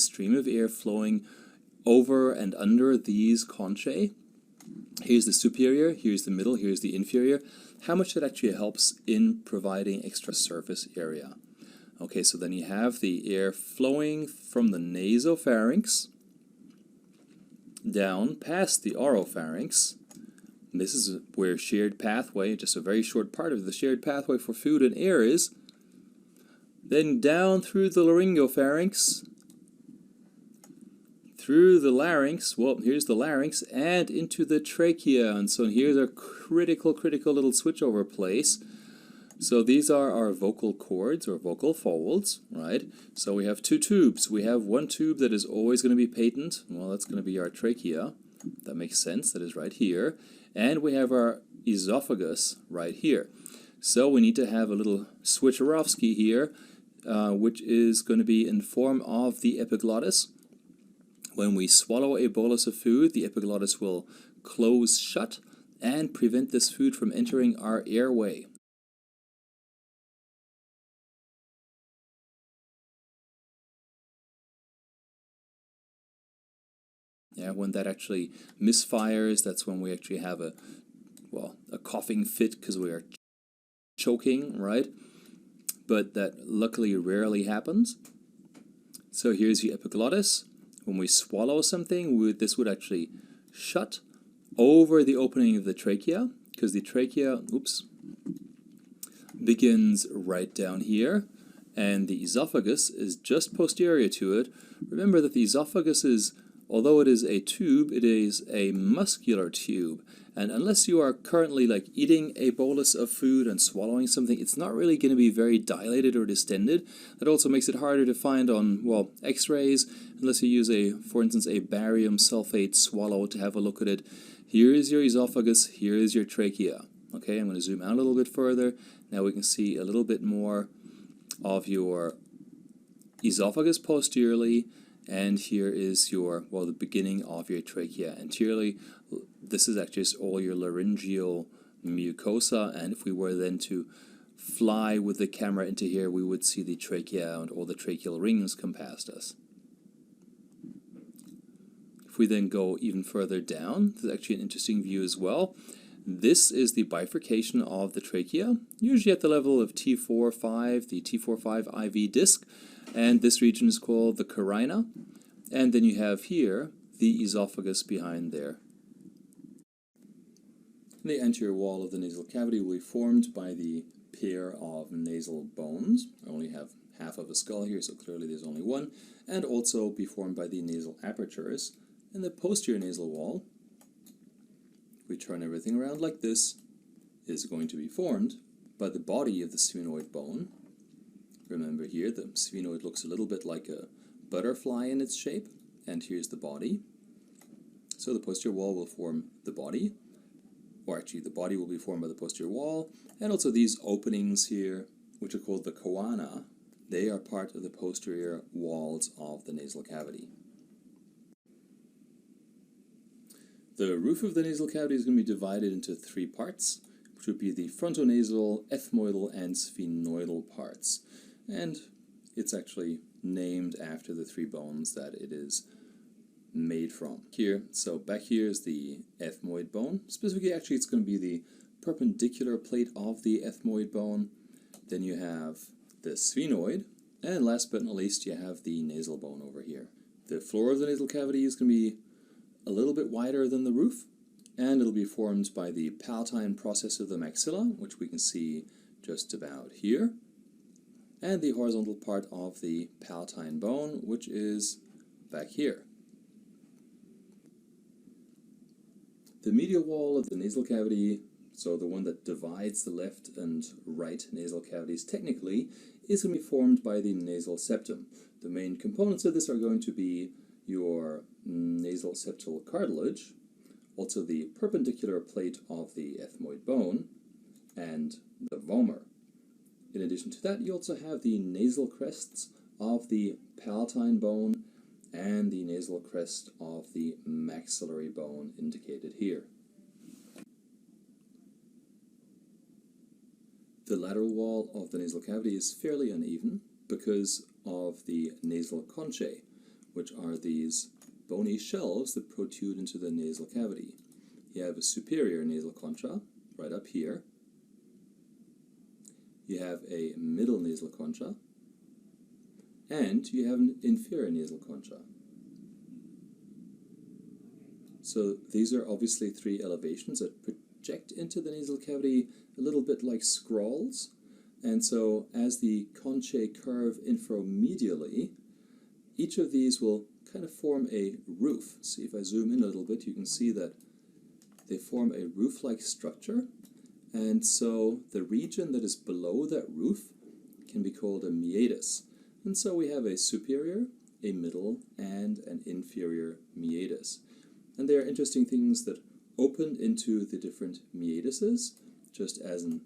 stream of air flowing over and under these conchae. Here's the superior, here's the middle, here's the inferior. How much that actually helps in providing extra surface area. Okay, so then you have the air flowing from the nasopharynx down past the oropharynx. This is where shared pathway, just a very short part of the shared pathway for food and air is. Then down through the laryngopharynx, through the larynx, well, here's the larynx, and into the trachea. And so here's our critical little switchover place. So these are our vocal cords or vocal folds, right? So we have two tubes. We have one tube that is always going to be patent. Well, that's going to be our trachea. That makes sense. That is right here. And we have our esophagus right here. So we need to have a little switcherovsky here, which is going to be in form of the epiglottis. When we swallow a bolus of food, the epiglottis will close shut and prevent this food from entering our airway. Yeah, when that actually misfires, that's when we actually have a coughing fit because we are choking, right? But that luckily rarely happens. So here's the epiglottis. When we swallow something, this would actually shut over the opening of the trachea, because the trachea, begins right down here, and the esophagus is just posterior to it. Remember that the esophagus is, although it is a tube, it is a muscular tube. And unless you are currently like eating a bolus of food and swallowing something, it's not really going to be very dilated or distended. That also makes it harder to find on, well, x-rays, unless you use, for instance, a barium sulfate swallow to have a look at it. Here is your esophagus, here is your trachea. Okay, I'm going to zoom out a little bit further. Now we can see a little bit more of your esophagus posteriorly. And here is your, well, the beginning of your trachea anteriorly. This is actually just all your laryngeal mucosa, and if we were then to fly with the camera into here, we would see the trachea and all the tracheal rings come past us. If we then go even further down, this is actually an interesting view as well. This is the bifurcation of the trachea, usually at the level of T4-5, the T4-5 IV disc, and this region is called the carina. And then you have here the esophagus behind there. The anterior wall of the nasal cavity will be formed by the pair of nasal bones. I only have half of a skull here, so clearly there's only one, and also be formed by the nasal apertures. And the posterior nasal wall, if we turn everything around like this, is going to be formed by the body of the sphenoid bone. Remember here, the sphenoid looks a little bit like a butterfly in its shape, and here's the body. So the posterior wall will form the body, or actually the body will be formed by the posterior wall, and also these openings here, which are called the choana, they are part of the posterior walls of the nasal cavity. The roof of the nasal cavity is going to be divided into three parts, which would be the frontonasal, ethmoidal, and sphenoidal parts. And it's actually named after the three bones that it is made from. Here, so back here is the ethmoid bone. Specifically, actually, it's going to be the perpendicular plate of the ethmoid bone. Then you have the sphenoid, and last but not least, you have the nasal bone over here. The floor of the nasal cavity is going to be a little bit wider than the roof, and it'll be formed by the palatine process of the maxilla, which we can see just about here, and the horizontal part of the palatine bone, which is back here. The medial wall of the nasal cavity, so the one that divides the left and right nasal cavities technically, is going to be formed by the nasal septum. The main components of this are going to be your nasal septal cartilage, also the perpendicular plate of the ethmoid bone, and the vomer. In addition to that, you also have the nasal crests of the palatine bone and the nasal crest of the maxillary bone indicated here. The lateral wall of the nasal cavity is fairly uneven because of the nasal conchae, which are these bony shelves that protrude into the nasal cavity. You have a superior nasal concha, right up here. You have a middle nasal concha, and you have an inferior nasal concha. So these are obviously three elevations that project into the nasal cavity a little bit like scrolls. And so as the conchae curve inframedially, each of these will kind of form a roof. See, if I zoom in a little bit, you can see that they form a roof-like structure. And so the region that is below that roof can be called a meatus. And so we have a superior, a middle, and an inferior meatus. And there are interesting things that open into the different meatuses. Just as an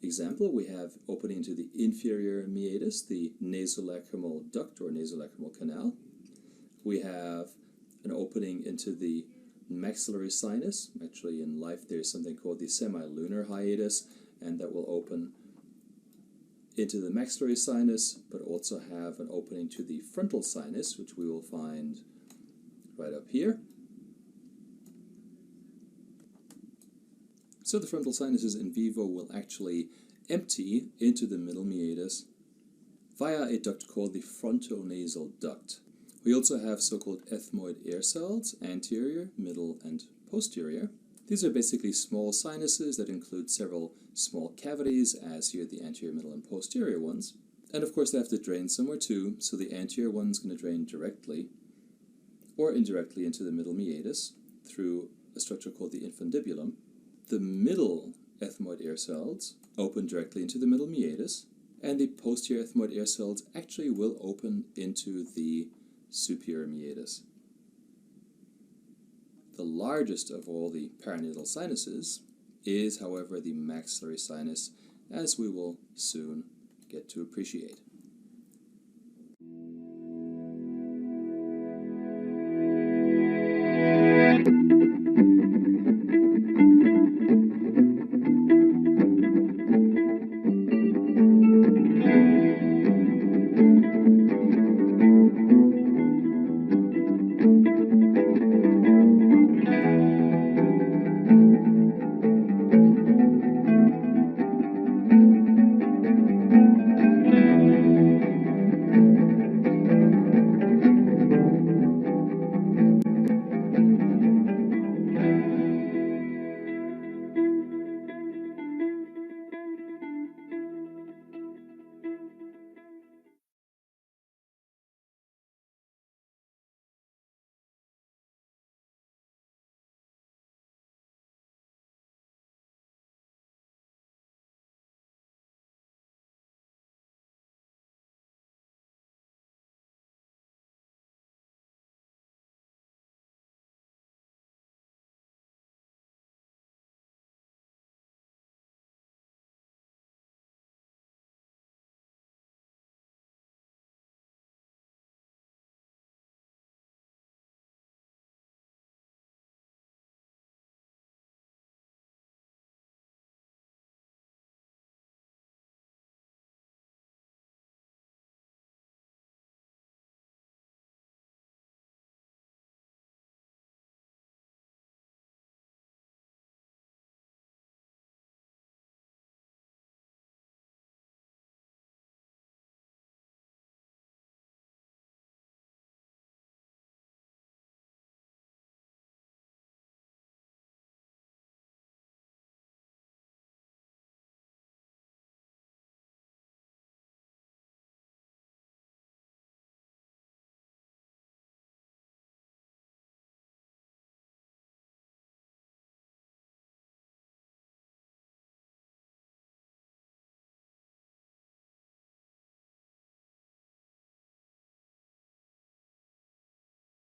example, we have opening into the inferior meatus, the nasolacrimal duct or nasolacrimal canal. We have an opening into the maxillary sinus. Actually, in life, there's something called the semilunar hiatus, and that will open into the maxillary sinus, but also have an opening to the frontal sinus, which we will find right up here. So the frontal sinuses in vivo will actually empty into the middle meatus via a duct called the frontonasal duct. We also have so-called ethmoid air cells, anterior, middle, and posterior. These are basically small sinuses that include several small cavities, as here the anterior, middle, and posterior ones. And of course they have to drain somewhere too, so the anterior one's going to drain directly or indirectly into the middle meatus through a structure called the infundibulum. The middle ethmoid air cells open directly into the middle meatus, and the posterior ethmoid air cells actually will open into the superior meatus. The largest of all the paranasal sinuses is, however, the maxillary sinus, as we will soon get to appreciate.